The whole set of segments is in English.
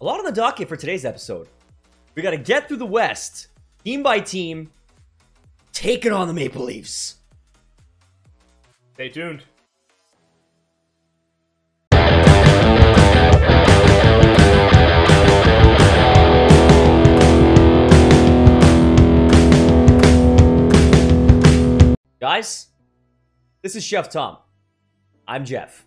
A lot on the docket for today's episode. We got to get through the West, team by team, taking on the Maple Leafs. Stay tuned. Guys, this is Chef Tom. I'm Jeff.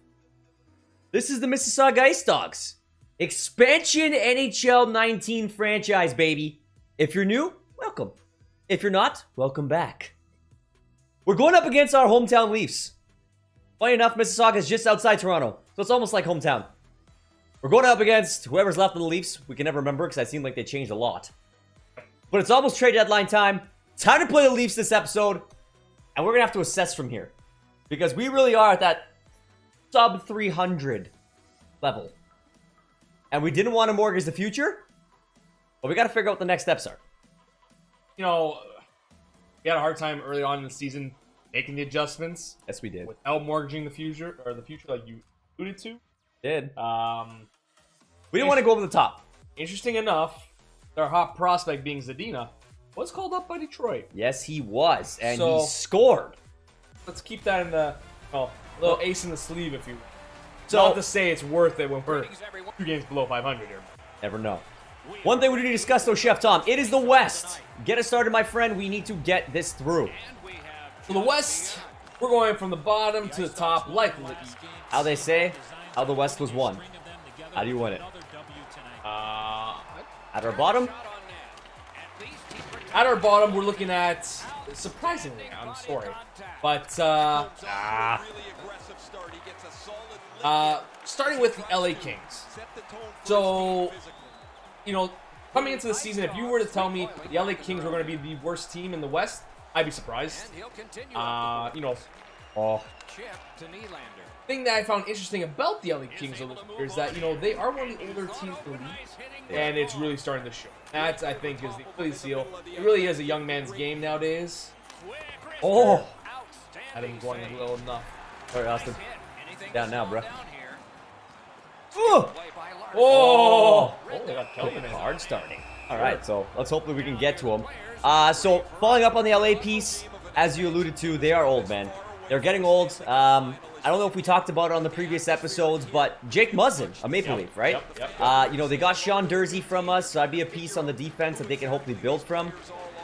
This is the Mississauga Ice Dogs. Expansion NHL 19 franchise, baby. If you're new, welcome. If you're not, welcome back. We're going up against our hometown Leafs. Funny enough, Mississauga is just outside Toronto, so it's almost like hometown. We're going up against whoever's left of the Leafs. We can never remember because it seemed like they changed a lot. But it's almost trade deadline time. Time to play the Leafs this episode. And we're going to have to assess from here. Because we really are at that sub 300 level. And we didn't want to mortgage the future. But we got to figure out what the next steps are. You know, we had a hard time early on in the season making the adjustments. Yes, we did. Without mortgaging the future, like you alluded to. Did. We didn't want to go over the top. Interesting enough, their hot prospect being Zadina was called up by Detroit. Yes, he was. And he scored. Let's keep that in the little ace in the sleeve, if you will. So, not to say it's worth it when we're 2 games below 500 here. Never know. One thing we need to discuss, though, Chef Tom. It is the West. Get us started, my friend. We need to get this through. So the West, we're going from the bottom to the top, like how they say, how the West was won. How do you win it? At our bottom? At our bottom, we're looking at, surprisingly, I'm sorry, but, starting with the LA Kings. So, you know, coming into the season, if you were to tell me the LA Kings were going to be the worst team in the West, I'd be surprised. You know, thing that I found interesting about the LA Kings is that, you know, they are one of the older teams in the league, and it's really starting to show. That, I think, is the Achilles heel. It really is a young man's game nowadays. Oh! I think going a little enough. Sorry, Austin. Down now, bro. Oh! Oh! They got hard starting. Alright, so let's hopefully we can get to them. So, following up on the LA piece, as you alluded to, they are old, man. They're getting old. I don't know if we talked about it on the previous episodes, but Jake Muzzin, a Maple Leaf, right? Yep. You know, they got Sean Dursey from us, so that'd be a piece on the defense that they can hopefully build from.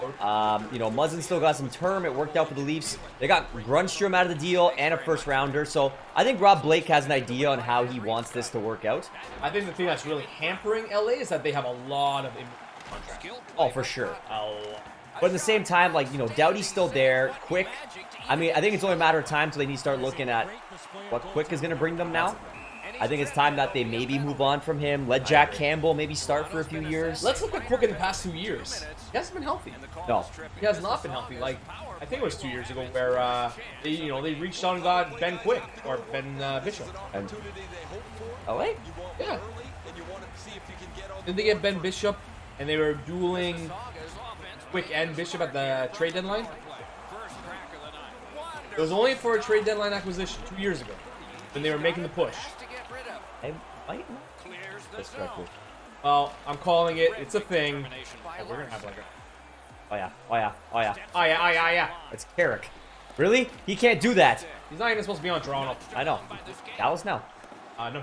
You know, Muzzin still got some term. It worked out for the Leafs. They got Grunstrom out of the deal and a first rounder. So I think Rob Blake has an idea on how he wants this to work out. I think the thing that's really hampering LA is that they have a lot of contracts. Oh, for sure. But at the same time, like, you know, Doughty's still there. Quick. I mean, I think it's only a matter of time until they need to start looking at what Quick is going to bring them now. I think it's time that they maybe move on from him. Let Jack Campbell maybe start for a few years. Let's look at Quick in the past 2 years. He hasn't been healthy. No. He has not been healthy. Like, I think it was 2 years ago where, they reached out and got Ben Quick, or Ben Bishop. And LA? Yeah. Did they get Ben Bishop, and they were dueling Quick and Bishop at the trade deadline? It was only for a trade deadline acquisition 2 years ago, when they were making the push. Well, I'm calling it. It's a thing. Oh, we're gonna have like a... Oh yeah. Yeah. It's Carrick. Really? He can't do that. He's not even supposed to be on Toronto. I know. Dallas now. No.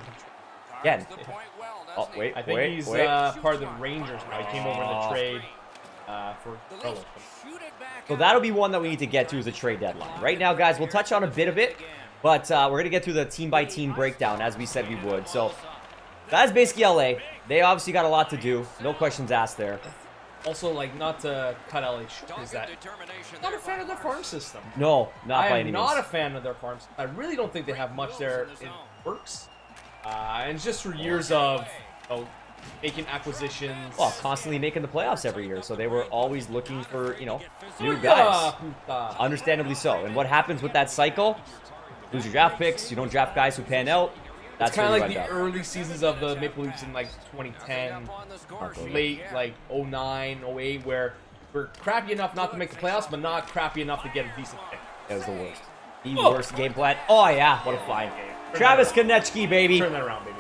Again. Oh, wait, I think he's part of the Rangers now. He came over in the trade for Carlos. So that'll be one that we need to get to as a trade deadline. Right now, guys, we'll touch on a bit of it, but we're going to get through the team-by-team breakdown, as we said we would. So that's basically LA. They obviously got a lot to do. No questions asked there. Also, like, not to cut LA short, is that I'm not a fan of their farm system. No, not by any means. I am not a fan of their farm system. I really don't think they have much there in works. And it's just for years of making acquisitions. Well, constantly making the playoffs every year. So they were always looking for, you know, new guys. Understandably so. And what happens with that cycle? Lose your draft picks. You don't draft guys who pan out. That's kind of like the early seasons of the Maple Leafs in like 2010, late like 09, 08, where we're crappy enough not to make the playoffs, but not crappy enough to get a decent pick. That was the worst. The worst game plan. Oh, yeah. What a fine game. Travis Konecny, baby. Turn that around, baby.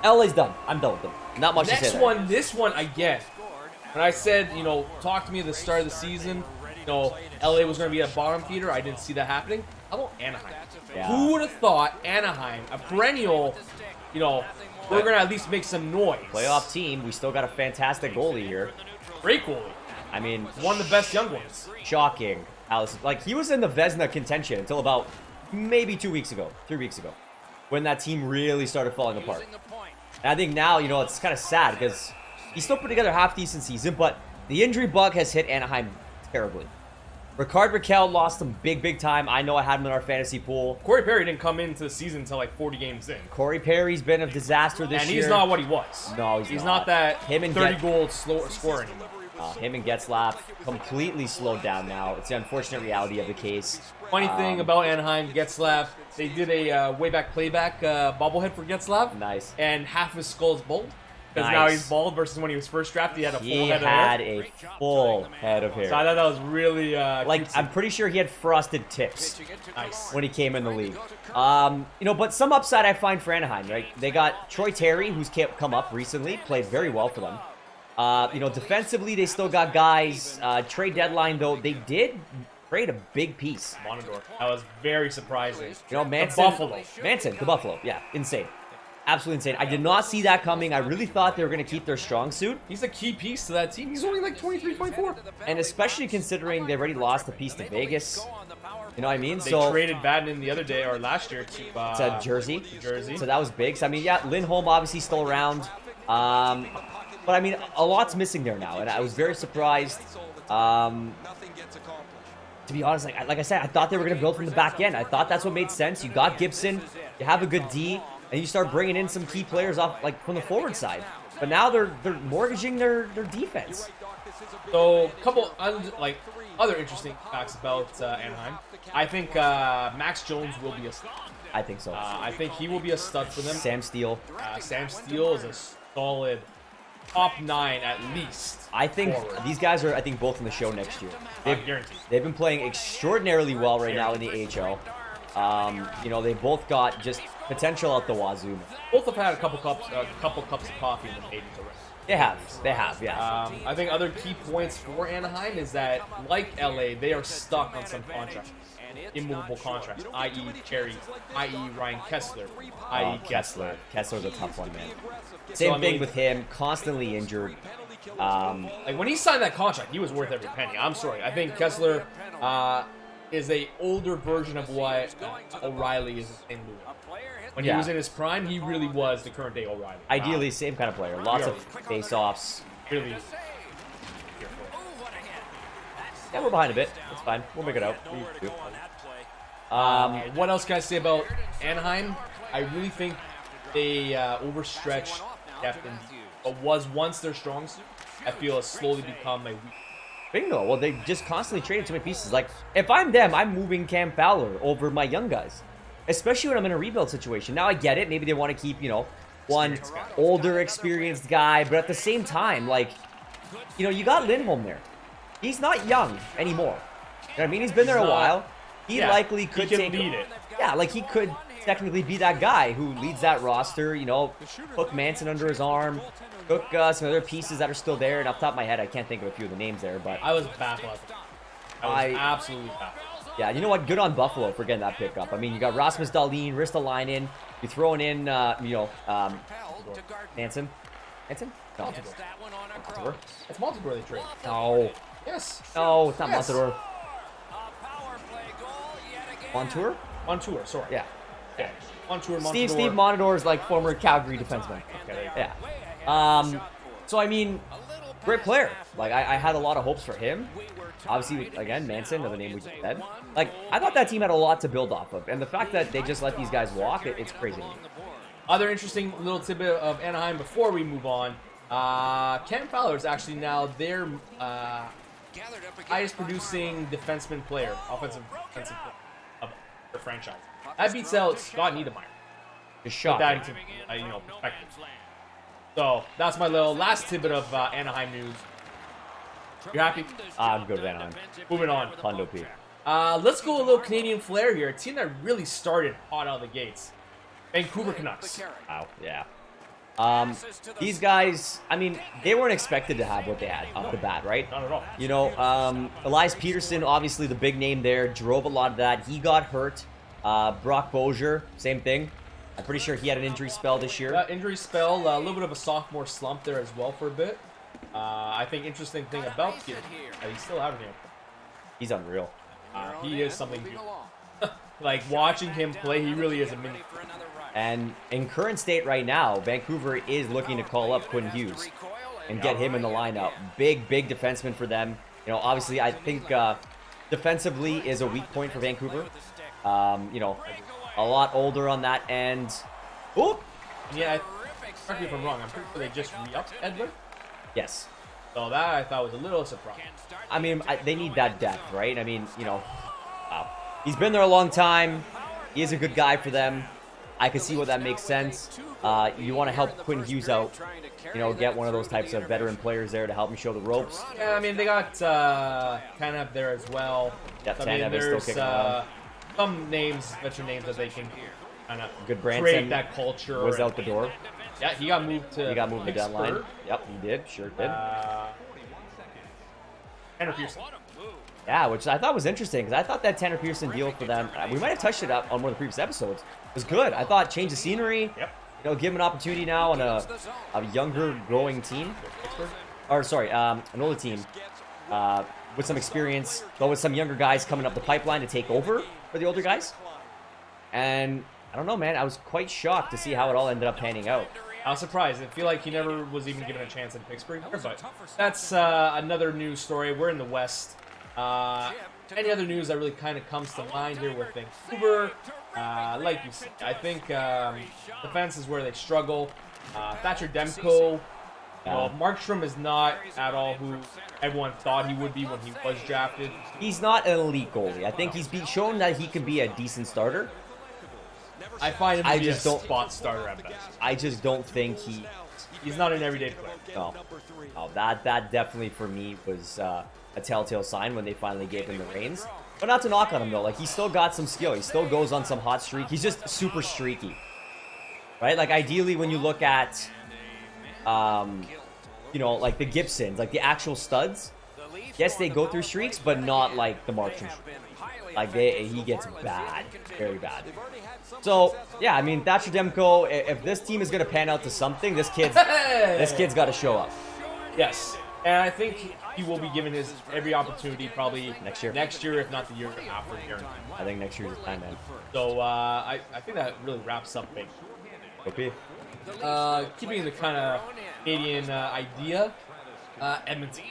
LA's done. I'm done with them. Not much to say there. This one I get. When I said, you know, talk to me at the start of the season, you know, LA was going to be a bottom feeder. I didn't see that happening. How about Anaheim? Yeah. Who would have thought Anaheim, a perennial, you know, we're going to at least make some noise. Playoff team. We still got a fantastic goalie here. Great goalie. I mean, one of the best young ones. Shocking. Alice, like, he was in the Vezina contention until about maybe 2 weeks ago, 3 weeks ago, when that team really started falling apart. And I think now, you know, it's kind of sad because he still put together a half-decent season, but the injury bug has hit Anaheim terribly. Ricard Raquel lost him big time. I know I had him in our fantasy pool. Corey Perry didn't come into the season until like 40 games in. Corey Perry's been a disaster this year. And he's not what he was. No, he's not that 30-goal scorer anymore. Him and Getzlaf completely slowed down now. It's the unfortunate reality of the case. Funny thing about Anaheim, Getzlaf, they did a way-back playback bobblehead for Getzlaf. Nice. And half his skull is bald. Because now he's bald versus when he was first drafted, he had a full head of hair. He had a full head of hair. So I thought that was really like, I'm pretty sure he had frosted tips. Nice. When he came in the league. You know, but some upside I find for Anaheim, right? They got Troy Terry, who's come up recently, played very well for them. You know, defensively, they still got guys. Trade deadline, though, they did trade a big piece. Monador. That was very surprising. You know, Manson. The Buffalo. Yeah, insane. Absolutely insane. I did not see that coming. I really thought they were going to keep their strong suit. He's a key piece to that team. He's only like 23, 24. And especially considering they've already lost a piece to Vegas. You know what I mean? They traded Badden the other day, or last year, to Jersey. Jersey. So that was big. So, I mean, yeah, Lindholm obviously still around. But, I mean, a lot's missing there now. And I was very surprised. To be honest, like I said, I thought they were going to build from the back end. I thought that's what made sense. You got Gibson. You have a good D. And you start bringing in some key players off, like, from the forward side. But now they're mortgaging their defense. So, a couple other interesting facts about Anaheim. I think Max Jones will be a stud. I think so. I think he will be a stud for them. Sam Steele. Sam Steele is a solid top 9 at least. I think these guys are, both in the show next year. They've been playing extraordinarily well right now in the AHL. You know, they both got just potential out the wazoo. Both have had a couple cups of coffee in the 80s already. They have, yeah. I think other key points for Anaheim is that, like LA, they are stuck on some contracts, immovable contracts, i.e. Cherry, i.e. Ryan Kessler, i.e. Kessler. Kessler's a tough one, man. Same thing with him, constantly injured. Like when he signed that contract, he was worth every penny. I'm sorry. I think Kessler is a older version of what O'Reilly is in St. Louis. When he was in his prime, he really was the current day O'Reilly. Ideally, same kind of player. Lots of face-offs. Really. Yeah, we're behind a bit. That's fine. We'll make it out. What else can I say about Anaheim? I really think they overstretched depth, but was once their strong suit. I feel has slowly become a weak. Bingo. Well, they just constantly traded too many pieces. Like, if I'm them, I'm moving Cam Fowler over my young guys. Especially when I'm in a rebuild situation. Now, I get it. Maybe they want to keep, you know, one older, experienced guy. But at the same time, like, you know, you got Lindholm there. He's not young anymore. You know what I mean? He's been there a while. He likely could lead it. Yeah, like, he could technically be that guy who leads that roster. You know, hook Manson under his arm. Hook some other pieces that are still there. And off the top of my head, I can't think of a few of the names there. But I was baffled. I was absolutely baffled. Yeah, you know what? Good on Buffalo for getting that pickup. I mean, you got Rasmus Dahlin, Ristolainen. You're throwing in, you know, Manson? Manson? No. Montador. It's Montador they trade. No. Yes. No, it's not Montador. Montour? Montour, sorry. Yeah. Okay. Montour, Montador. Steve Montador is like former Calgary defenseman. Okay. Yeah. So, I mean, great player. Like, I had a lot of hopes for him. Obviously, again, Manson, another name we just said. Like, I thought that team had a lot to build off of. And the fact that they just let these guys walk, it's crazy. Other interesting little tidbit of Anaheim before we move on. Cam Fowler is actually now their highest producing defenseman player, offensive player of their franchise. That beats out Scott Niedermayer. Just shot. Put that into, you know, perspective. So, that's my little last tidbit of Anaheim news. You happy? I'm good with Anaheim. Moving on. Hondo P. Let's go a little Canadian flair here. A team that really started hot out of the gates. Vancouver Canucks. Wow, yeah. These guys, I mean, they weren't expected to have what they had off the bat, right? Not at all. You know, Elias Peterson, obviously the big name there, drove a lot of that. He got hurt. Brock Bozier, same thing. I'm pretty sure he had an injury spell this year. Injury spell, a little bit of a sophomore slump there as well for a bit. I think interesting thing about the kid, he's still averaging it. He's unreal. He is something new. Like, watching him play, he really is a mini. And in current state right now, Vancouver is looking to call up Quinn Hughes and get him in the lineup. Big defenseman for them. You know, obviously, I think defensively is a weak point for Vancouver. You know, a lot older on that end. Oh! Yeah, correct me if I'm wrong. I'm pretty sure they just re-upped Edler. Yes. So that I thought was a little surprising. I mean, they need that depth, right? I mean, you know, he's been there a long time. He is a good guy for them. I can see what that makes sense. You want to help Quinn Hughes out. You know, get one of those types of veteran players there to help him show the ropes. Yeah, I mean, they got Tanev there as well. Yeah, I mean, Tanev is still there's kicking around. some names, veteran names that they can kind of Good Branson create that culture. was out the door. Yeah, he got moved to. He got moved to Pittsburgh. deadline. Yep, he did. Sure did. Tanner Pearson. Yeah, which I thought was interesting because I thought that Tanner Pearson deal for them, we might have touched it up on one of the previous episodes, was good. I thought change the scenery, Yep. you know, give him an opportunity now on a younger, growing team. Or, sorry, an older team with some experience, but with some younger guys coming up the pipeline to take over for the older guys. And I don't know, man, I was quite shocked to see how it all ended up panning out. I was surprised. I feel like he never was even given a chance in Pittsburgh, but that's another news story. We're in the West. Any other news that really kind of comes to mind here with Vancouver? Like you said, I think defense is where they struggle. Thatcher Demko, well, Markstrom is not at all who everyone thought he would be when he was drafted. He's not an elite goalie. I think he's shown that he can be a decent starter. I find him to be a spot starter at best. I just don't think he's not an everyday player. No, that definitely for me was a telltale sign when they finally gave him the reins. But not to knock on him though, like he's still got some skill. He still goes on some hot streak. He's just super streaky, right? Like ideally, when you look at, you know, like the Gibsons, like the actual studs. Yes, they go through streaks, but not like the Markstrom. Like he gets bad, very bad. So yeah, I mean Thatcher Demko. If this team is gonna pan out to something, this kid's got to show up. Yes, and I think he will be given his every opportunity probably next year. Next year, if not the year after. I think next year's the time, man. So I think that really wraps up big. Okay. Keeping in the kind of Canadian idea, Edmonton.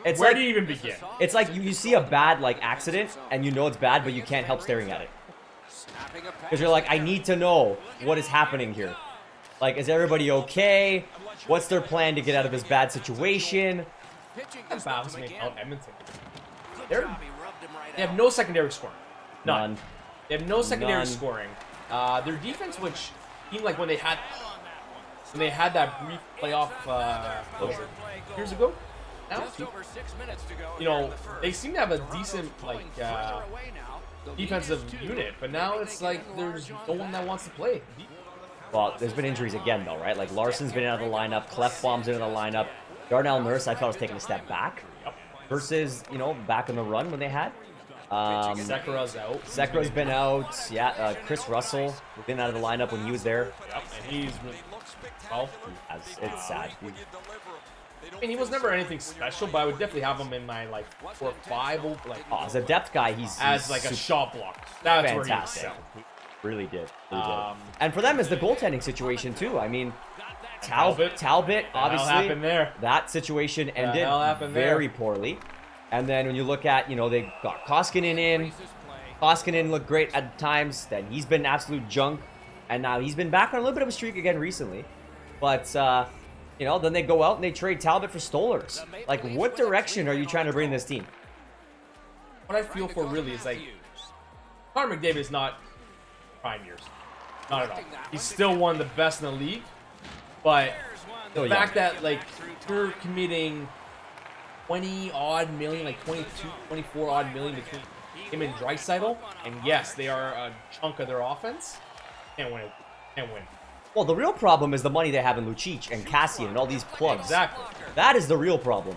It's Where like, do you even begin? It's like you see a bad like accident and you know it's bad, but you can't help staring at it. Because you're like, I need to know what is happening here. Like, is everybody okay? What's their plan to get out of this bad situation? That baffles me about Edmonton. They have no secondary scoring. None. They have no secondary scoring. Their defense, which seemed like when they had that brief playoff years ago. Now, you know, they seem to have a decent like defensive unit, but now it's like there's no one that wants to play. Well, there's been injuries again though, right? Like Larson's been out of the lineup, Clefbaum's in the lineup, Darnell Nurse I thought was taking a step back versus, you know, back in the run when they had. Sekera's out. Sekera's been out. Yeah, Chris Russell has been out of the lineup when he was there. Yep, and he's really well. It's sad. I mean, he was never anything special, but I would definitely have him in my like 4 or 5. Like, as a depth guy, he's as like a shot block. That's fantastic. Where he was really did. And for them, is the goaltending situation too. I mean, Talbot obviously happened there. That situation ended very poorly. And then when you look at, you know, they got Koskinen in. Koskinen looked great at times. Then he's been absolute junk, and now he's been back on a little bit of a streak again recently. But you know, then they go out and they trade Talbot for Stolarz. Like, what direction are you trying to bring this team? What I feel for really is like Connor McDavid is not prime years, not at all. He's still one of the best in the league, but the fact that like you're committing 20-odd million, like 22, 24-odd million between him and Draisaitl, and yes, they are a chunk of their offense. Can't win it. Can't win. Well, the real problem is the money they have in Lucic and Cassian and all these plugs. Exactly. That is the real problem.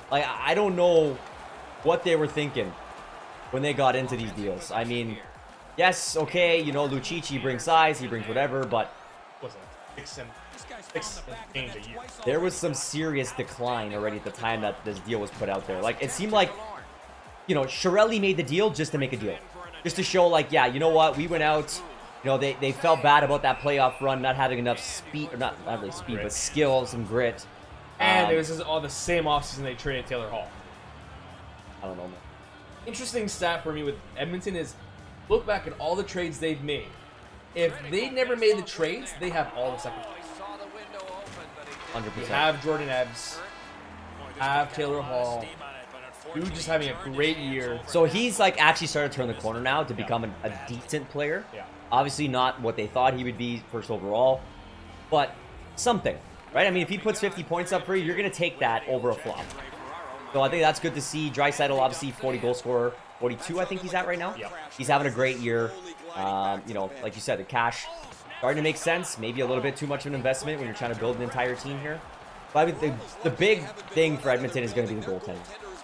Like, I don't know what they were thinking when they got into these deals. I mean, yes, okay, you know, Lucic, he brings size, he brings whatever, but What's that? 6 change a year. there was some serious decline already at the time that this deal was put out there. Like, it seemed like, you know, Chiarelli made the deal just to make a deal. Just to show, like, yeah, you know what, we went out, you know, they felt bad about that playoff run, not having enough speed, or not really speed, Grit. but skill, some grit. And it was just all the same offseason they traded Taylor Hall. I don't know, man. Interesting stat for me with Edmonton is look back at all the trades they've made. If they never made the trades, they have all the second place. 100%. They have Jordan Ebbs, have Taylor Hall. Dude just having a great year. So he's like actually started to turn the corner now to become a decent player. Yeah. Obviously not what they thought he would be first overall, but something, right? I mean, if he puts 50 points up for you, you're going to take that over a flop. So I think that's good to see. Draisaitl, obviously 40 goal scorer, 42 I think he's at right now. Yep. He's having a great year. You know, like you said, the cash starting to make sense. Maybe a little bit too much of an investment when you're trying to build an entire team here. But I mean, the big thing for Edmonton is going to be the goaltending.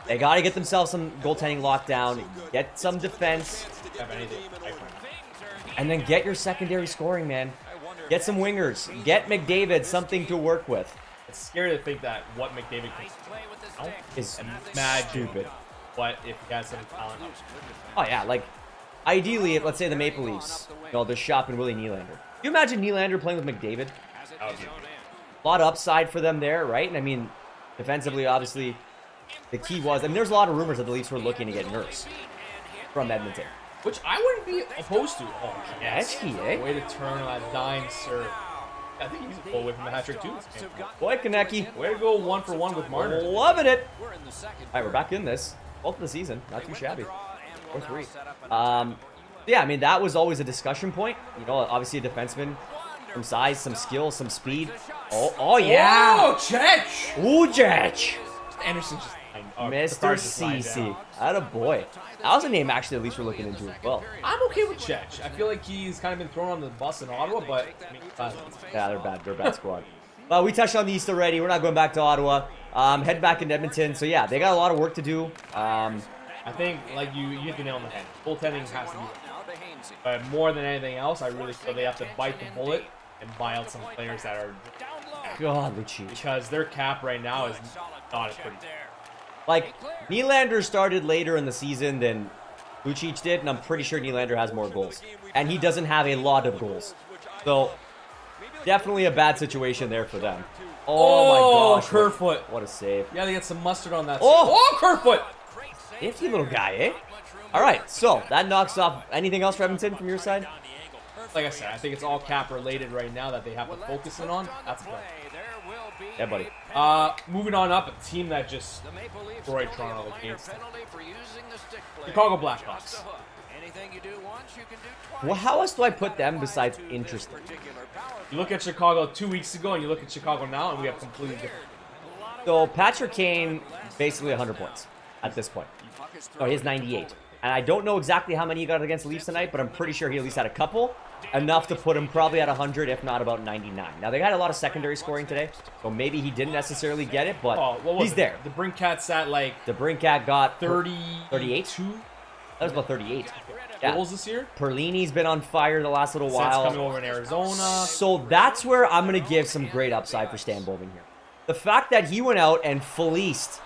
They got to get themselves some goaltending locked down, get some defense, and then get your secondary scoring, man. Get some wingers. Get McDavid something to work with. It's scary to think that what McDavid can do Is mad stupid. But if he has some talent, Oh, yeah, like, ideally, let's say the Maple Leafs, you know, they're shopping Willie Nylander. Can you imagine Nylander playing with McDavid? that would be A lot of upside for them there, right? And I mean, defensively, obviously, the key was, I mean, there's a lot of rumors that the Leafs were looking to get Nurse from Edmonton. which I wouldn't be opposed to. Oh, That's key, eh? Way to turn on that dime serve. I think he's a pull away from the hat trick too. Boy, Konecki. Way to go 1-for-1 with Marner. Loving it. All right, we're back in this. Both of the season. Not too shabby. Or 3. Yeah, I mean, that was always a discussion point. You know, obviously a defenseman. Some size, some skill, some speed. Oh yeah. Oh, Chech! Ooh, Jech. Anderson's just Mr. CC. Attaboy. That was a name actually at least we're looking into as well. I'm okay with Chech. I feel like he's kind of been thrown on the bus in Ottawa, but I mean, Yeah, they're bad. They're a bad squad. Well, we touched on the East already. We're not going back to Ottawa. Head back into Edmonton. So yeah, they got a lot of work to do. I think like you hit the nail on the head. Goaltending has to be. But more than anything else, I really feel they have to bite the bullet and buy out some players that are God, Lucic. because their cap right now is not as pretty. Like, Nylander started later in the season than Lucic did, and I'm pretty sure Nylander has more goals. And he doesn't have a lot of goals. So, definitely a bad situation there for them. Oh my gosh. Kerfoot. What a save. Yeah, they get some mustard on that. Oh! Kerfoot. Iffy little guy, eh? Alright, so that knocks off anything else for Edmonton from your side? Like I said, I think it's all cap related right now that they have to focus in on. That's a play. Yeah, buddy. Moving on up, a team that just destroyed Toronto against Chicago Blackhawks. Well, how else do I put them besides interesting? You look at Chicago 2 weeks ago, and you look at Chicago now, and we have completely different. So, Patrick Kane, basically 100 points at this point. Oh, he has 98. And I don't know exactly how many he got against the Leafs tonight, but I'm pretty sure he at least had a couple. Enough to put him probably at 100, if not about 99. Now, they got a lot of secondary scoring today, so maybe he didn't necessarily get it, but he's there. The Brinkcats at like The Brinkat got 38? That was about 38. Yeah. Goals this year? Perlini's been on fire the last little Since while. coming over in Arizona. So that's where I'm going to give some great upside for Stan Bowman here. The fact that he went out and fleeced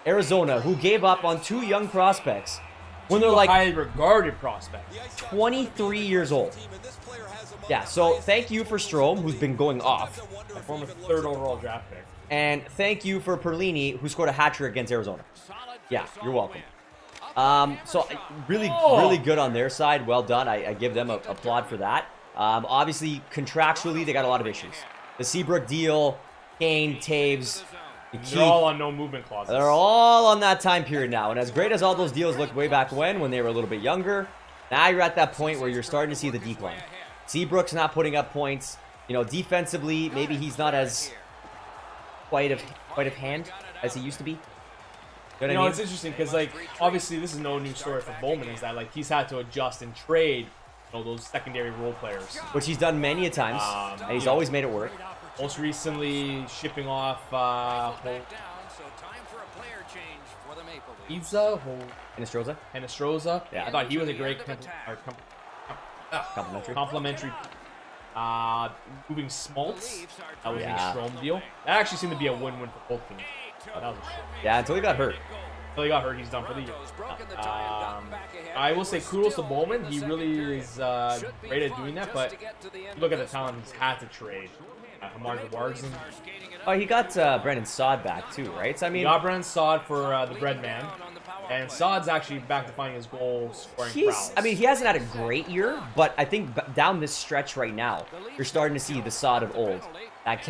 Arizona, who gave up on 2 young prospects, when they're like highly regarded prospects. 23 years old. Yeah, so thank you for Strome, who's been going off. A former 3rd overall draft pick. And thank you for Perlini, who scored a hat-trick against Arizona. Yeah, you're welcome. So really good on their side. Well done. I give them a applaud for that. Obviously, contractually, they got a lot of issues. The Seabrook deal, Kane, Taves, They're all on no movement clauses. They're all on that time period now. And as great as all those deals looked way back when they were a little bit younger, now you're at that point where you're starting to see the decline. Seabrook's not putting up points. You know, defensively, maybe he's not as quite of hand as he used to be. You know what I mean? It's interesting because, like, obviously this is no new story for Bowman, is that, like, he's had to adjust and trade you know, those secondary role players. Which he's done many a times, and he's always made it work. Most recently, shipping off Pizza, Henestroza. Yeah. I thought he was a great complimentary. Moving Smoltz. That was a Strom deal. That actually seemed to be a win-win for both teams. That was a shit. Yeah, until he got hurt. Until he got hurt, he's done for the year. I will say kudos to Bowman. He really is great at doing that, but look at the talent he's had to trade. Hamar Zawarzin. Oh, he got Brandon Saad back too, right? So I mean, he got Brandon Saad for the bread man, and Saad's actually back to finding his goal scoring prowess. I mean, he hasn't had a great year, but I think down this stretch right now, you're starting to see the Saad of old that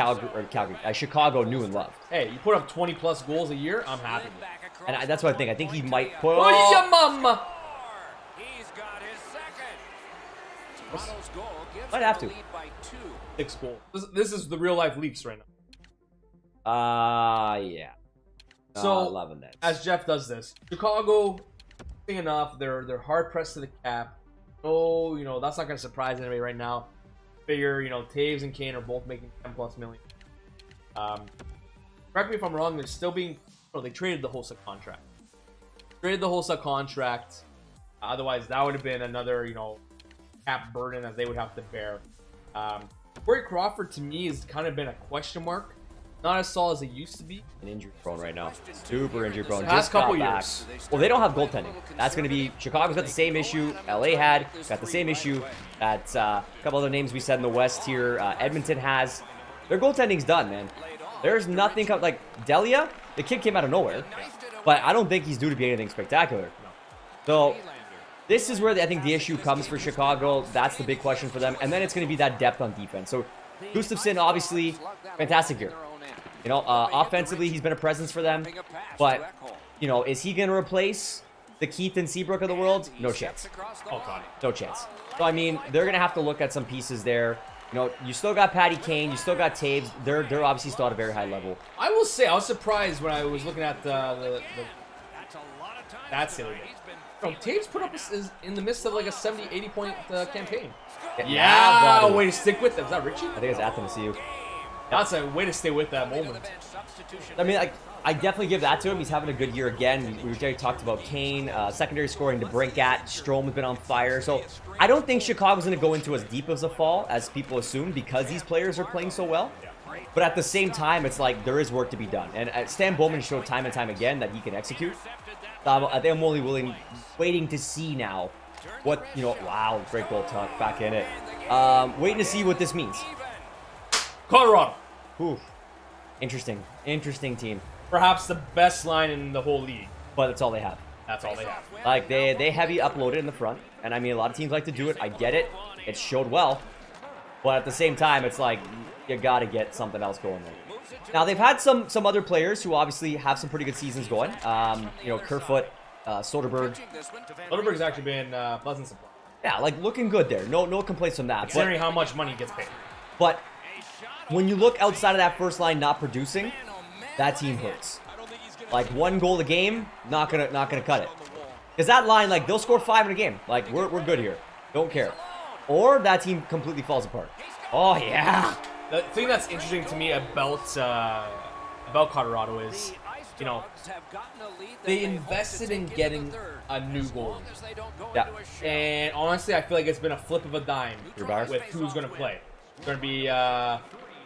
Chicago knew and loved. Hey, you put up 20+ goals a year, I'm happy with it. And that's what I think. I think he might put. Oh, your mama! Might have to. 6 goals. This is the real life Leafs right now. Yeah. So, 11 then. as Jeff does this, Chicago, enough, they're hard pressed to the cap. Oh, you know, that's not going to surprise anybody right now. Figure, you know, Taves and Kane are both making 10+ million. Correct me if I'm wrong, they're still being, oh, they traded the Hossa contract. Otherwise, that would have been another, you know, cap burden that they would have to bear. Corey Crawford, to me, has kind of been a question mark. Not as solid as it used to be. And injury prone right now. Super injury prone. Past couple years. Well, they don't have goaltending. That's going to be... Chicago's got the same issue. LA got the same issue. That a couple other names we said in the West here. Edmonton has. Their goaltending's done, man. There's nothing... Like, Delia, the kid came out of nowhere. But I don't think he's due to be anything spectacular. So... This is where I think the issue comes for Chicago. That's the big question for them. And then it's going to be that depth on defense. So, Gustafsson, obviously, fantastic year. You know, offensively, he's been a presence for them. But, you know, is he going to replace the Keith and Seabrook of the world? No chance. Oh, God. No chance. So, I mean, they're going to have to look at some pieces there. You know, you still got Patty Kane. You still got Taves. They're obviously still at a very high level. I will say, I was surprised when I was looking at the that's the other day. Bro, Taves put up is in the midst of like a 70-80 point campaign. Yeah, way to stick with them. Is that Richie? I think it's Athanasiou. That's a way to stay with that moment. I mean, I definitely give that to him. He's having a good year again. We already talked about Kane, secondary scoring to brink at. Strome has been on fire. So I don't think Chicago's going to go into as deep as a fall as people assume because these players are playing so well. But at the same time, it's like there is work to be done. And Stan Bowman showed time and time again that he can execute. I think I'm only waiting to see now what, you know, wow, great goal tuck, back in it. Waiting to see what this means. Colorado. Ooh, interesting team. Perhaps the best line in the whole league. But that's all they have. That's all they have. Like, they heavy uploaded in the front. And I mean, a lot of teams like to do it. I get it. It showed well. But at the same time, it's like, you got to get something else going there. Now, they've had some other players who obviously have some pretty good seasons going. You know, Kerfoot, Soderberg. Soderberg's actually been pleasant surprise. Yeah, like, looking good there. No complaints from that. Considering how much money he gets paid. But when you look outside of that first line not producing, that team hurts. Like, 1 goal a game, not gonna cut it. Because that line, like, they'll score 5 in a game. Like, we're good here. Don't care. Or that team completely falls apart. Oh, yeah. The thing that's interesting to me about Colorado is, you know, they invested in getting a new goalie. Yeah. And honestly, I feel like it's been a flip of a dime Grubauer. with who's going to play. It's going to be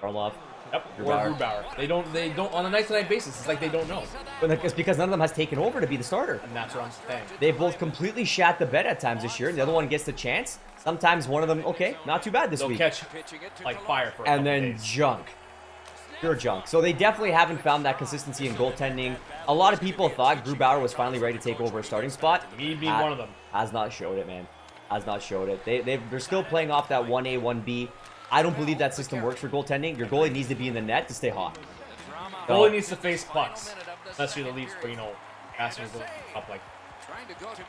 Orlov. Yep, Grubauer. or Grubauer. They don't on a night-to-night basis. It's like they don't know. But it's because none of them has taken over to be the starter. And that's what I'm saying. They both completely shat the bed at times this year, and the other one gets the chance. Sometimes one of them, okay, not too bad this week. They'll catch like fire for a and then days. Junk. Pure junk. So they definitely haven't found that consistency in goaltending. A lot of people thought Grubauer was finally ready to take over a starting spot. Me being one of them. Has not showed it, man. Has not showed it. They're still playing off that 1A, 1B. I don't believe that system works for goaltending. Your goalie needs to be in the net to stay hot. Goalie needs to face pucks. Unless you're the Leafs, where, you know, passing up like.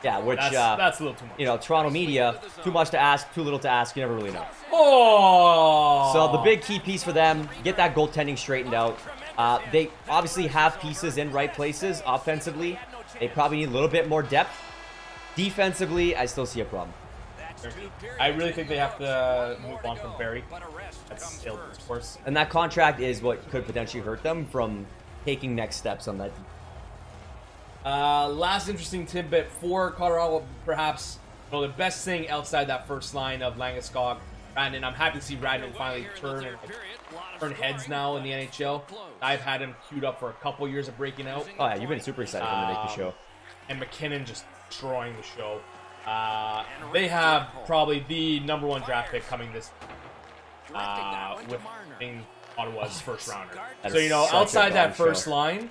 Yeah, which that's a little too much. You know, Toronto media, too much to ask, too little to ask. You never really know. Oh! So the big key piece for them, get that goaltending straightened out. They obviously have pieces in right places. Offensively, they probably need a little bit more depth. Defensively, I still see a problem. I really think they have to move on from Barry. That's ill, of course. And that contract is what could potentially hurt them from taking next steps on that. Last interesting tidbit for Colorado, perhaps, you know, the best thing outside that first line of Landeskog, Brandon. I'm happy to see Brandon finally turn heads now in the NHL. I've had him queued up for a couple years of breaking out. Oh yeah, you've been super excited for him to make the show. And McKinnon just destroying the show. They have probably the #1 draft pick coming this with Ottawa's first rounder. So, you know, outside that first line,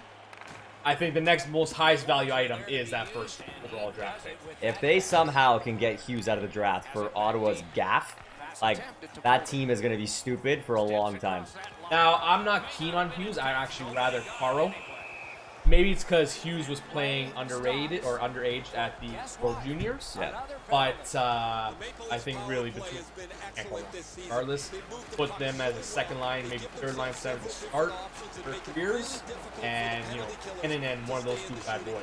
I think the next most highest value item is that first overall draft pick. If they somehow can get Hughes out of the draft for Ottawa's gaff, like, that team is going to be stupid for a long time. Now, I'm not keen on Hughes. I'd actually rather Caro. Maybe it's because Hughes was playing underrated or underaged at the World Juniors. Yeah. But I think really between regardless, put them as a second line, maybe third line center to start their careers, and you know, Kinnan and one of those two bad boys.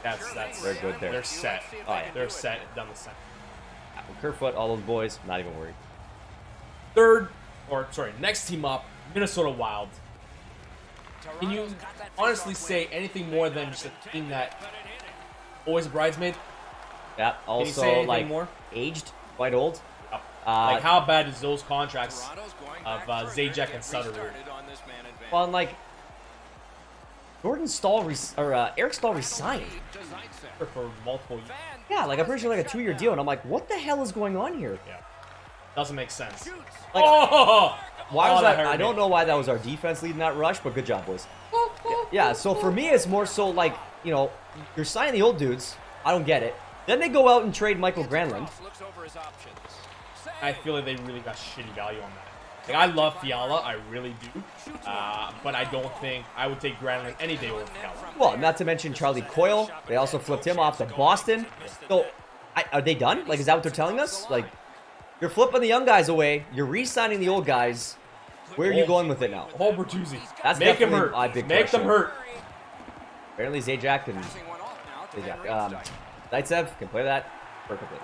That's they're good there. They're set. Oh yeah. They're set down the center. Kerfoot, all those boys, not even worried. Next team up, Minnesota Wild. Can you honestly say anything more than just a team that always a bridesmaid? Yeah, also like more? Aged, quite old. Yep. Like how bad is those contracts of Zajac and Sutter? Well, and like Jordan Stahl Eric Stahl resigned for multiple years. Yeah, like I'm pretty sure like a 2-year deal, and I'm like, what the hell is going on here? Yeah, doesn't make sense. Like, why was that? That I don't know why that was our defense leading that rush, but good job, boys. Yeah, so for me, it's more so like, you know, you're signing the old dudes. I don't get it. Then they go out and trade Michael Granlund. I feel like they really got shitty value on that. Like, I love Fiala, I really do. But I don't think I would take Granlund any day over Fiala. Well, not to mention Charlie Coyle. They also flipped him off to Boston. So, are they done? Like, is that what they're telling us? Like, you're flipping the young guys away. You're re-signing the old guys. Where are you going with it now? Whole Bertuzzi. That's Make him hurt. Make them hurt. Apparently Zajac and Zaitsev can play that perfectly.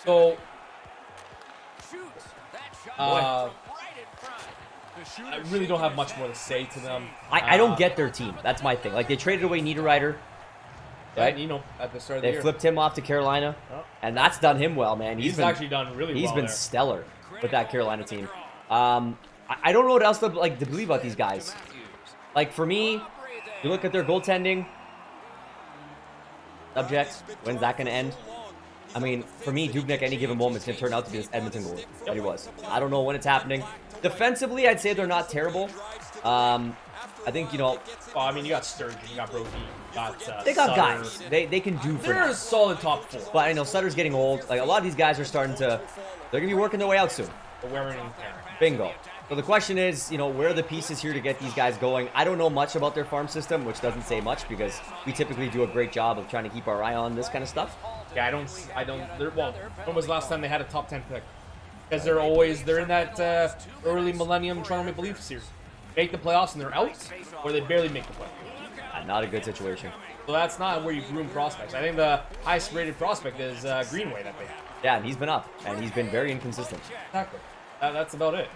So, I really don't have much more to say to them. I don't get their team. That's my thing. Like, they traded away Niederreiter. Right? You know, at the start of the year. They flipped him off to Carolina. And that's done him well, man. He's actually done really well. He's been stellar with that Carolina team. I don't know what else to believe about these guys. Like, for me, you look at their goaltending. Subject, when's that going to end? I mean, for me, Dubnyk, any given moment, is going to turn out to be this Edmonton goalie that he was. I don't know when it's happening. Defensively, I'd say they're not terrible. I think, you know... Well, I mean, you got Sturgeon, you got Brody, you got they got Sutter. guys. They can do for They're a solid top 4. But I know Sutter's getting old. Like, a lot of these guys are starting to... They're going to be working their way out soon. Bingo. So the question is, you know, where are the pieces here to get these guys going? I don't know much about their farm system, which doesn't say much because we typically do a great job of trying to keep our eye on this kind of stuff. Yeah, well, when was the last time they had a top 10 pick? Because they're in that early Millennium Toronto Maple Leaf series. Make the playoffs and they're out, or they barely make the playoffs. Not a good situation. So that's not where you groom prospects. I think the highest rated prospect is Greenway that they have. Yeah, and he's been up, and he's been very inconsistent. Exactly. That's about it.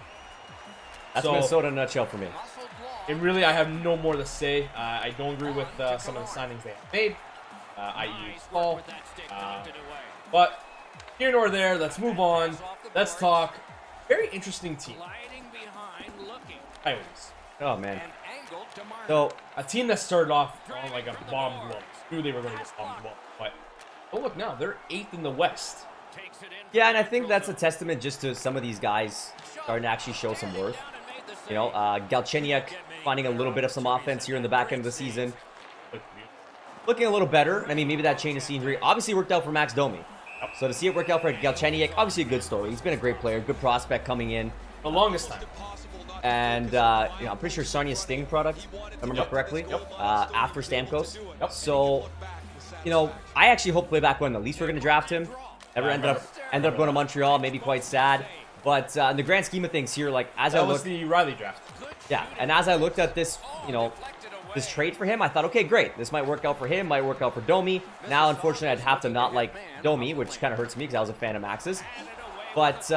That's Minnesota in a nutshell for me. And really, I have no more to say. I don't agree with some of the signings they have made, i.e. Paul. But here nor there, let's move on. Let's talk. Very interesting team. Coyotes. Oh, man. So, a team that started off on like a bomb blow. Knew they were going to get bombed blow. But, oh, look now. They're 8th in the West. Yeah, and I think that's a testament just to some of these guys starting to actually show some worth. You know, Galchenyuk finding a little bit of some offense here in the back end of the season. Looking a little better. I mean, maybe that change of scenery obviously worked out for Max Domi. So to see it work out for Galchenyuk, obviously a good story. He's been a great player, good prospect coming in. The longest time. And, you know, I'm pretty sure Sarnia Sting product, if I remember correctly, after Stamkos. So, you know, I actually hope way back when the Leafs were going to draft him. Ended up going to Montreal, maybe quite sad. But in the grand scheme of things here, like, as I That was looked... the Riley draft. Yeah, and as I looked at this, you know, this trade for him, I thought, okay, great. This might work out for him, might work out for Domi. Now, unfortunately, I'd have to not like Domi, which kind of hurts me because I was a fan of Max's. But,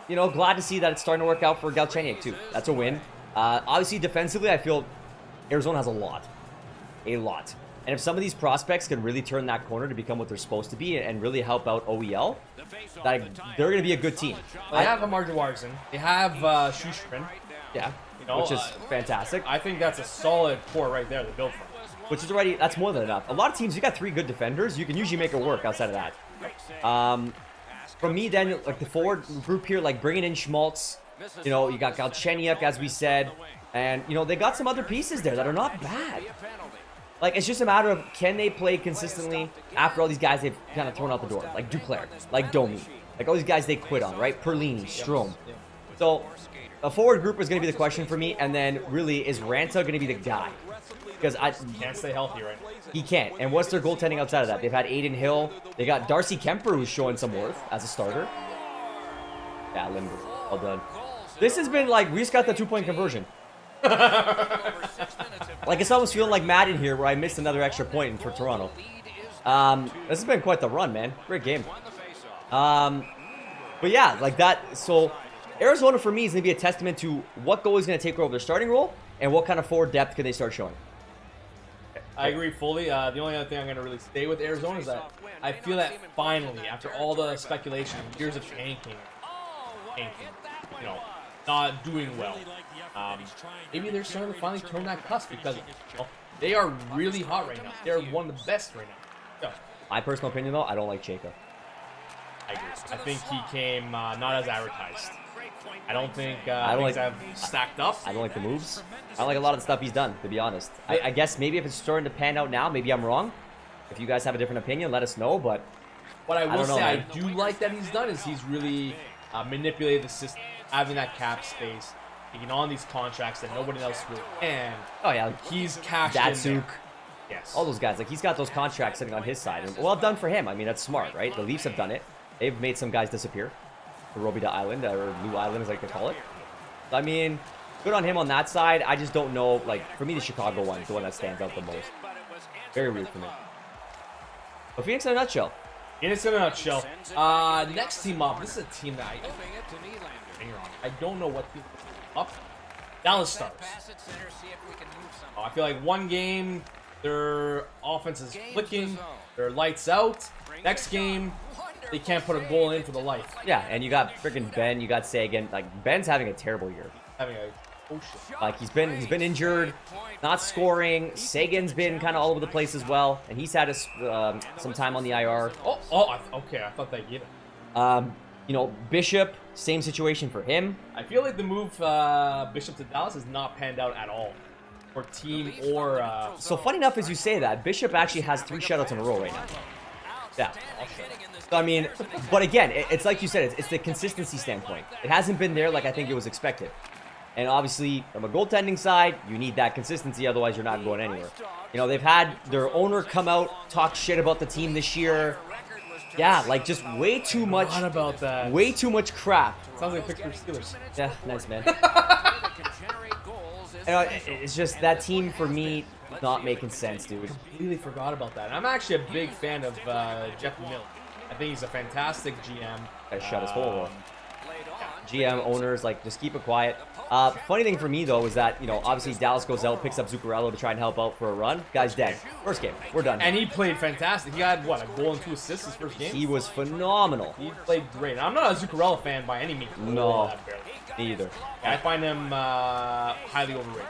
you know, glad to see that it's starting to work out for Galchenyuk, too. That's a win. Obviously, defensively, I feel Arizona has a lot. A lot. And if some of these prospects can really turn that corner to become what they're supposed to be and really help out OEL, they're going to be a good team. They have Amar Jawarson. They have Schusterman. Yeah, you know, which is fantastic. I think that's a solid core right there to build from. Which is already, that's more than enough. A lot of teams, you got 3 good defenders, you can usually make it work outside of that. For me, then, like the forward group here, like bringing in Schmaltz, you know, you got Galchenyuk, as we said, and, you know, they got some other pieces there that are not bad. Like, it's just a matter of, can they play consistently after all these guys they've kind of thrown out the door? Like Duclair, like Domi, like all these guys they quit on, right? Perlini, Strome. So, a forward group is going to be the question for me, and then, really, is Ranta going to be the guy? Because He can't stay healthy right now. he can't. And what's their goaltending outside of that? They've had Aiden Hill. They got Darcy Kemper, who's showing some worth as a starter. Yeah, Lindbergh. Well done. This has been like, we just got the 2-point conversion. Like, it's almost feeling like Madden here, where I missed another extra point for Toronto. This has been quite the run, man. Great game. But yeah, like that. So, Arizona, for me, is going to be a testament to what goal is going to take over their starting role and what kind of forward depth can they start showing. I agree fully. The only other thing I'm going to really stay with Arizona is that I feel that finally, after all the speculation, years of tanking, you know, not doing well, maybe they're starting to finally turn that cusp because you know, they are really hot right now. They're one of the best right now. So, My personal opinion, though, I don't like Chayka. I agree. I think he came not as advertised. I don't think things have stacked up. I don't like the moves. I don't like a lot of the stuff he's done, to be honest. I guess maybe if it's starting to pan out now, maybe I'm wrong. If you guys have a different opinion, let us know, but what I will say man. I do like that he's done is he's really manipulated the system, having that cap space, taking on these contracts that nobody else will. And oh yeah, he's cashed in Datsuk. there. Yes. All those guys, like he's got those contracts sitting on his side. And well done for him. I mean, that's smart, right? The Leafs have done it. They've made some guys disappear. The Robida Island, or New Island as I like to call it. I mean, good on him on that side. I just don't know, like, for me, the Chicago one is the one that stands out the most. Very weird for me. But Phoenix in a nutshell. Phoenix in a nutshell. Next team up. This is a team that I don't know what team up. Dallas Stars. I feel like one game, their offense is clicking, their lights out. Next game, they can't put a goal in for the life. Yeah, and you got freaking Ben, you got Sagan. Like, Ben's having a terrible year. Like, he's been injured, not scoring. Sagan's been kind of all over the place as well, and he's had some time on the IR. Okay, I thought they gave it. You know, Bishop, same situation for him. I feel like the move Bishop to Dallas has not panned out at all. For team or... So funny enough as you say that, Bishop actually has 3 shutouts in a row right now. Yeah. So, I mean, but again, it's like you said, it's the consistency standpoint. It hasn't been there like I think it was expected. And obviously, from a goaltending side, you need that consistency, otherwise you're not going anywhere. You know, they've had their owner come out, talk shit about the team this year. Yeah, like just way too much. What about that? Way too much crap. Sounds like Pittsburgh Steelers. Yeah, nice, man. You know, it's just that team for me not making sense, dude. Completely forgot about that. I'm actually a big fan of Jeff Millen. I think he's a fantastic GM. I shut his hole. GM owners, like, just keep it quiet. Funny thing for me, though, is that, you know, obviously Dallas goes out, picks up Zuccarello to try and help out for a run. Guy's dead. First game. We're done. And he played fantastic. He had, what, a goal and 2 assists his first game? He was phenomenal. He played great. I'm not a Zuccarello fan by any means. No, me either. I find him highly overrated.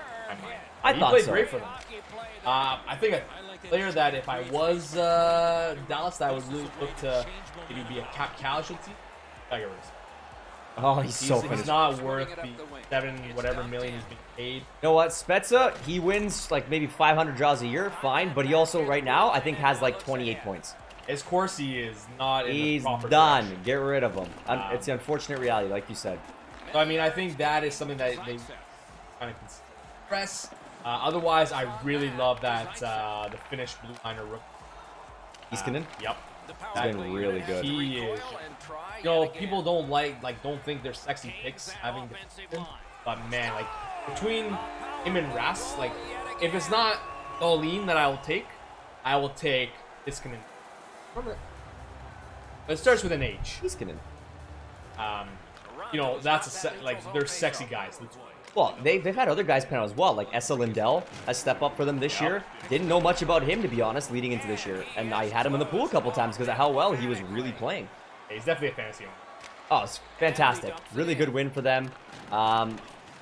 I thought so. He played great for them. I think a player that if I was Dallas, that I would really look to maybe be a cap casualty. Tiger Woods. Oh, he's so finished. He's not worth the $7 whatever million he's being paid. You know what, Spezza, he wins like maybe 500 draws a year, fine, but he also right now I think has like 28 points. His Corsi is not in the proper done. direction. Get rid of him. It's the unfortunate reality, like you said. So, I mean, I think that is something that they kind of express. Otherwise, I really love that the Finnish blue liner rookie. Iskanen? Yep. He's been really good. He is. You know, people don't think they're sexy picks having the, but man, like between him and Ras, like if it's not Darlene that I will take Iskanen. But it starts with an H. Iskanen. You know, that's they're sexy guys. Well, they've had other guys pan out as well, like Essa Lindell has stepped up for them this year. Didn't know much about him, to be honest, leading into this year. And I had him in the pool a couple times because of how well he was really playing. Yeah, he's definitely a fantasy owner. Oh, it's fantastic. Really good win for them.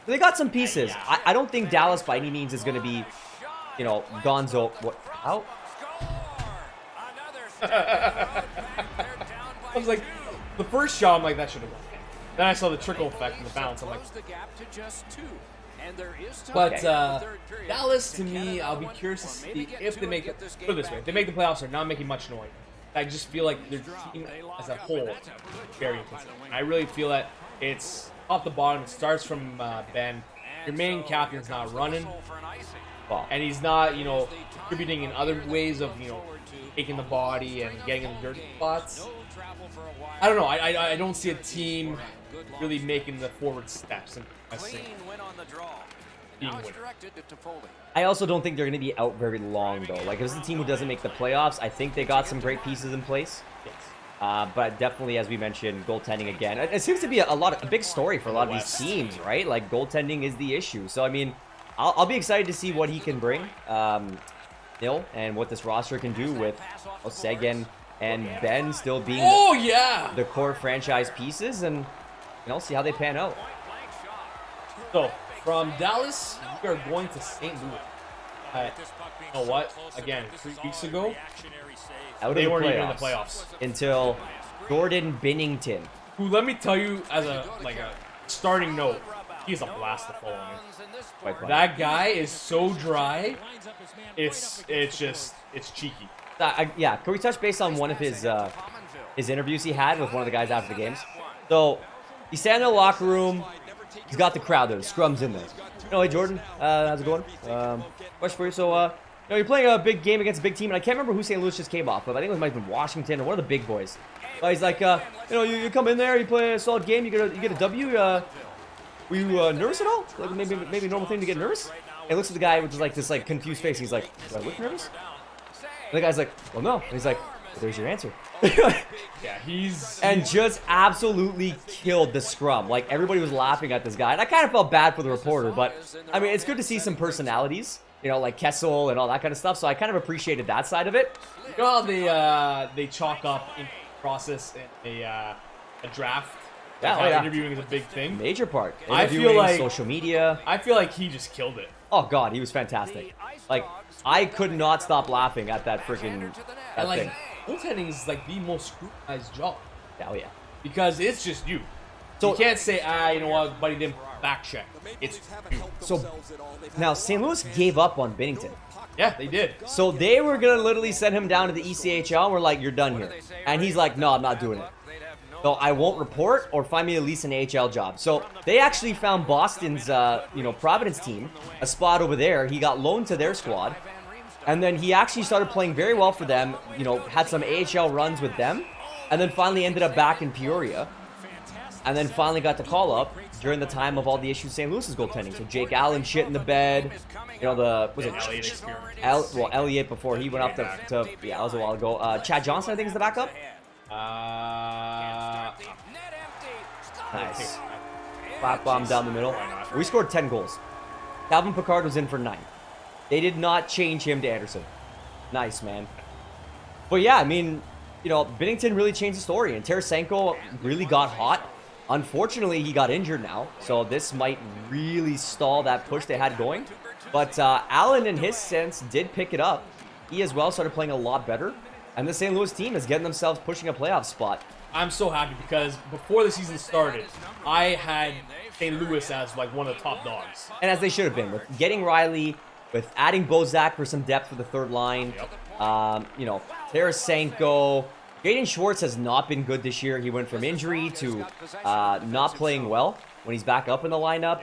They got some pieces. I don't think Dallas by any means is going to be, you know, Gonzo. What? How? I was like, the first shot, I'm like, that should have gone. Then I saw the trickle effect and the bounce. I'm like, but Dallas, to me, I'll be curious to see if they make it. Put it this way: if they make the playoffs, they're not making much noise. I just feel like their team as a whole very inconsistent. I really feel that it's off the bottom. It starts from Ben. Your main captain's not running, and he's not, you know, contributing in other ways of, you know, taking the body and getting in the dirty spots. I don't know. I don't see a team really making the forward steps. And I also don't think they're going to be out very long, though. Like, if it's a team who doesn't make the playoffs, I think they got some great pieces in place. Yes. But definitely, as we mentioned, goaltending again. It seems to be a big story for a lot of these teams, right? Like, goaltending is the issue. So, I mean, I'll be excited to see what he can bring, Nil, and what this roster can do with Seguin and Ben still being the core franchise pieces, and, you know, see how they pan out. So, from Dallas, we are going to St. Louis. You know what? Again, 3 weeks ago, they weren't even in the playoffs until Jordan Binnington, who, let me tell you, as a starting note, he's a blast to follow. That guy is so dry. It's cheeky. Yeah, can we touch base on one of his interviews he had with one of the guys after the games? So he's standing in the locker room. He's got the crowd there. The scrum's in there. Oh, hey, Jordan. How's it going? Question for you. So, you know, you're playing a big game against a big team, and I can't remember who St. Louis just came off of. I think it might have been Washington or one of the big boys. He's like, you know, you come in there, you play a solid game, you get a W. Were you nervous at all? Like maybe a normal thing to get nervous? And he looks at the guy with just, like, this confused face. He's like, do I look nervous? And the guy's like, well, no. And he's like, well, there's your answer. Yeah, and just absolutely killed the scrum. Like, everybody was laughing at this guy. And I kind of felt bad for the reporter, but, I mean, it's good to see some personalities, you know, like Kessel and all that kind of stuff. So I kind of appreciated that side of it. You know how they chalk up in process in a draft? Yeah, interviewing is a big thing. Major part. I feel like social media. I feel like he just killed it. Oh God, he was fantastic. Like, I could not stop laughing at that freaking thing. Goaltending is like the most scrutinized job. Oh yeah. Because it's just you. So you can't say, you know what, buddy didn't back check. It's you. So now St. Louis gave up on Binnington. Yeah, they did. So they were gonna literally send him down to the ECHL. And we're like, you're done here. And he's like, no, I'm not doing it. So I won't report or find me at least an AHL job. So they actually found Boston's, Providence team a spot over there. He got loaned to their squad. And then he actually started playing very well for them, you know, had some AHL runs with them, and then finally ended up back in Peoria. And then finally got the call up during the time of all the issues St. Louis's goaltending. So Jake Allen shit in the bed. You know, Elliott before he went up to that was a while ago. Chad Johnson, I think, is the backup. Nice. Flat bomb down the middle. We scored 10 goals. Calvin Pickard was in for 9. They did not change him to Anderson. Nice, man. But yeah, I mean, you know, Binnington really changed the story, and Tarasenko really got hot. Unfortunately, he got injured now, so this might really stall that push they had going. But Allen, in his sense, did pick it up. He as well started playing a lot better, and the St. Louis team is getting themselves pushing a playoff spot. I'm so happy because before the season started, I had St. Louis as like one of the top dogs. And as they should have been, with getting Riley, with adding Bozak for some depth for the third line. You know, Tarasenko. Jaden Schwartz has not been good this year. He went from injury to not playing well when he's back up in the lineup.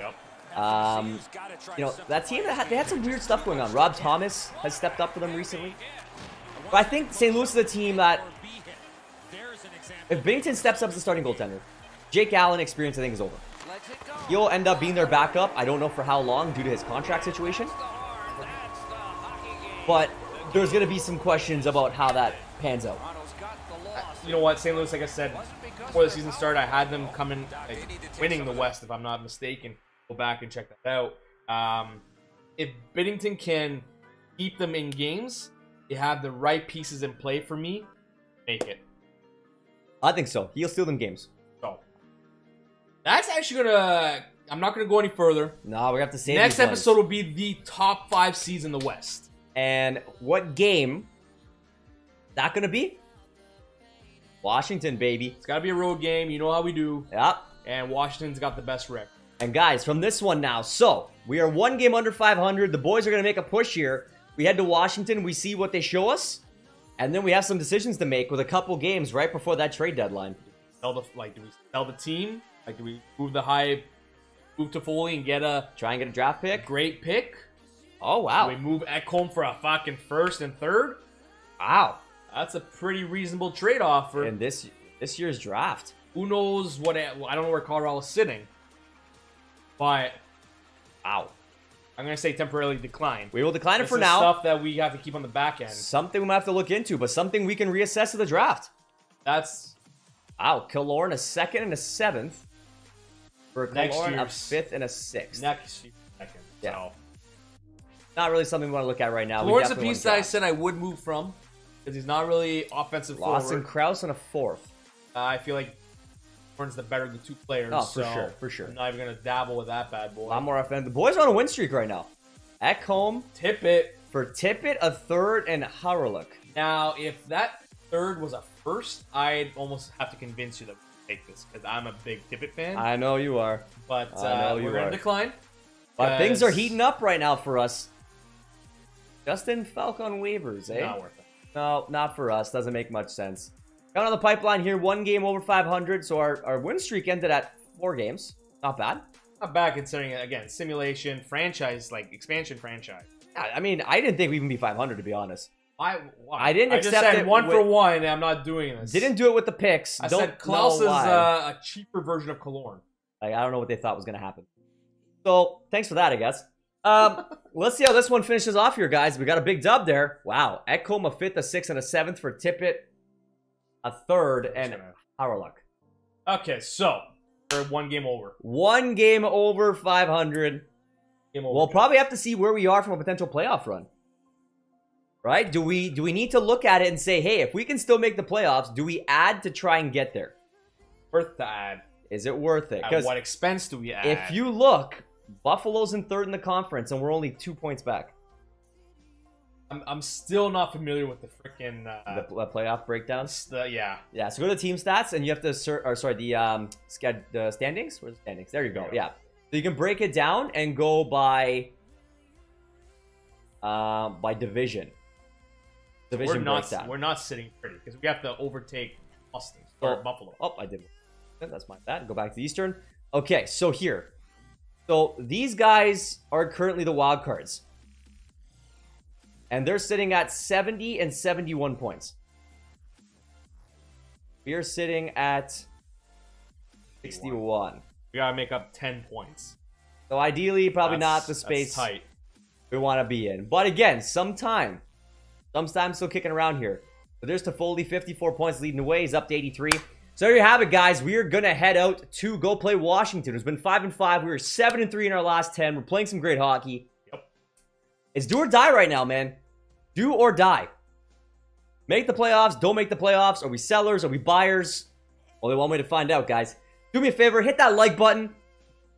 You know, that team, they had some weird stuff going on. Rob Thomas has stepped up for them recently. But I think St. Louis is a team that if Binnington steps up as the starting goaltender, Jake Allen experience, I think, is over. He'll end up being their backup. I don't know for how long due to his contract situation. But there's going to be some questions about how that pans out. You know what, St. Louis, like I said, before the season started, I had them coming, winning the West, if I'm not mistaken. Go back and check that out. If Binnington can keep them in games, they have the right pieces in play for me, make it. I think so. He'll steal them games. So, that's actually going to... I'm not going to go any further. No, we have to save Next episode will be the top 5 seeds in the West. And what game that going to be? Washington, baby. It's got to be a road game. You know how we do. Yep. And Washington's got the best record. And guys, from this one now, so we are 1 game under 500. The boys are going to make a push here. We head to Washington. We see what they show us. And then we have some decisions to make with a couple games right before that trade deadline. Do we sell the team? Like, do we move to Foley and try and get a draft pick? Great pick. Oh, wow. Do we move Ekholm for a fucking first and third? Wow. That's a pretty reasonable trade offer. In this year's draft. Who knows what... I don't know where Colorado is sitting. But... Wow. I'm going to say temporarily decline. We will decline it for This is now. stuff that we have to keep on the back end. Something we might have to look into, but something we can reassess at the draft. That's... Wow. Killorn a 2nd and a 7th. For Killorn a 5th and a 6th. Next year. Second. Yeah. So. Not really something we want to look at right now. Killorn's a piece that I said I would move from. Because he's not really offensive forward. Lawson Krause on a 4th. I feel like Killorn's the better of the 2 players. Oh, for sure, for sure. I'm not even going to dabble with that bad boy. A lot more offensive. The boys are on a win streak right now. Ekholm. Tippett. For Tippett, a 3rd, and Haraluk. Now, if that 3rd was a 1st, I'd almost have to convince you that we take this. Because I'm a big Tippett fan. I know you are. But we're going to decline. But things are heating up right now for us. Justin Falk on waivers, eh? Not worth it. No, not for us. Doesn't make much sense. Got on the pipeline here. 1 game over 500. So our win streak ended at 4 games. Not bad. Not bad considering, again, simulation, franchise, like expansion franchise. I mean, I didn't think we even be 500, to be honest. I didn't accept just said it 1 for 1, and I'm not doing this. Didn't do it with the picks. I Don't said Klaus know is why. a cheaper version of Killorn. Like, I don't know what they thought was going to happen. So, thanks for that, I guess. Let's see how this one finishes off here, guys. We got a big dub there. Wow. Ekholm a 5th, a 6th, and a 7th for Tippett. A 3rd, and Haraluk. Okay, so we're 1 game over. 1 game over 500. We'll probably have to see where we are from a potential playoff run. Right? Do we need to look at it and say, hey, if we can still make the playoffs, do we add to try and get there? Worth to add. Is it worth it? At what expense do we add? If you look, Buffalo's in 3rd in the conference, and we're only 2 points back. I'm still not familiar with the freaking the playoff breakdowns. Yeah. So go to team stats, and you have to the standings. Where's the standings? There you go. Yeah. So you can break it down and go by division. Division breakdown. We're not sitting pretty because we have to overtake Boston or Buffalo. Oh, I did. That's my bad. Go back to the Eastern. Okay, so here. So these guys are currently the wild cards. And they're sitting at 70 and 71 points. We are sitting at 61. We gotta make up 10 points. So ideally, probably not the space tight we want to be in. But again, sometimes still kicking around here. But there's Toffoli, 54 points leading the way. He's up to 83. So there you have it, guys. We are going to head out to go play Washington, who's been 5-5. We were 7-3 in our last 10. We're playing some great hockey. Yep. It's do or die right now, man. Do or die. Make the playoffs, don't make the playoffs. Are we sellers? Are we buyers? Only one way to find out, guys. Do me a favor, hit that like button.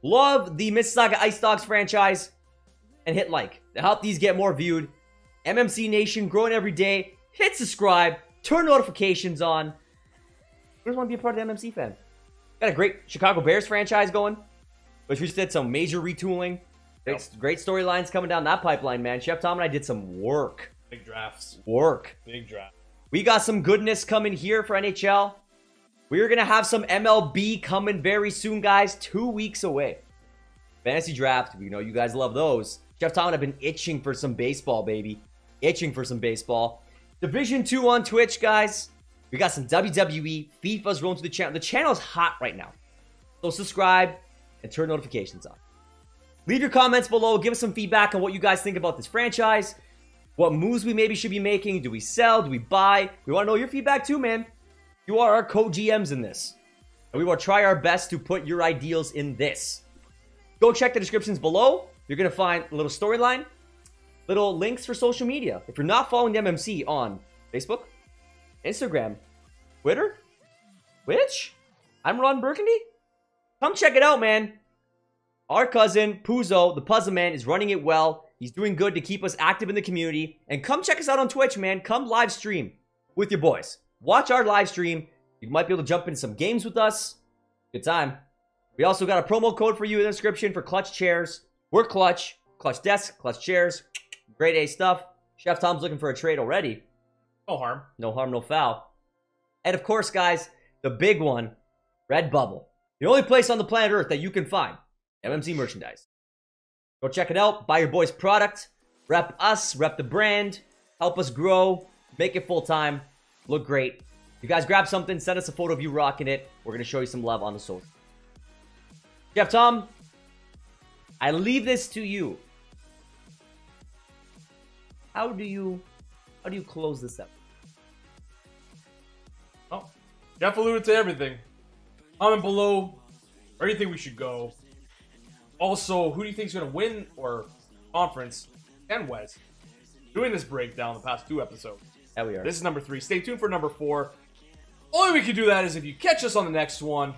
Love the Mississauga Ice Dogs franchise. And hit like to help these get more viewed. MMC Nation growing every day. Hit subscribe. Turn notifications on. I just want to be a part of the MMC fan. Got a great Chicago Bears franchise going, which we just did some major retooling. Great storylines coming down that pipeline, man. Chef Tom and I did some work. Big drafts. Big draft. We got some goodness coming here for NHL. We're going to have some MLB coming very soon, guys. 2 weeks away. Fantasy draft. We know you guys love those. Chef Tom and I have been itching for some baseball, baby. Itching for some baseball. Division 2 on Twitch, guys. We got some WWE, FIFA's rolling to the channel. The channel's hot right now. So subscribe and turn notifications on. Leave your comments below. Give us some feedback on what you guys think about this franchise. What moves we maybe should be making. Do we sell? Do we buy? We want to know your feedback too, man. You are our co-GMs in this. And we will try our best to put your ideals in this. Go check the descriptions below. You're going to find a little storyline, little links for social media. If you're not following the MMC on Facebook, Instagram, Twitter, Twitch, I'm Ron Burgundy. Come check it out, man. Our cousin, Puzo, the Puzzle Man, is running it well. He's doing good to keep us active in the community. And come check us out on Twitch, man. Come live stream with your boys. Watch our live stream. You might be able to jump into some games with us. Good time. We also got a promo code for you in the description for Clutch Chairz. We're Clutch. Clutch Desk, Clutch Chairz. Grade A stuff. Chef Tom's looking for a trade already. No harm. No harm, no foul. And of course, guys, the big one, Redbubble. The only place on the planet Earth that you can find MMC merchandise. Go check it out. Buy your boys' product. Rep us. Rep the brand. Help us grow. Make it full-time. Look great. You guys grab something. Send us a photo of you rocking it. We're going to show you some love on the social. Chef Tom, I leave this to you. How do you close this up? Oh, Jeff alluded to everything. Comment below where do you think we should go. Also, who do you think is going to win or conference and Wes? Doing this breakdown the past 2 episodes. Yeah, we are. This is number 3. Stay tuned for number 4. Only way we can do that is if you catch us on the next one.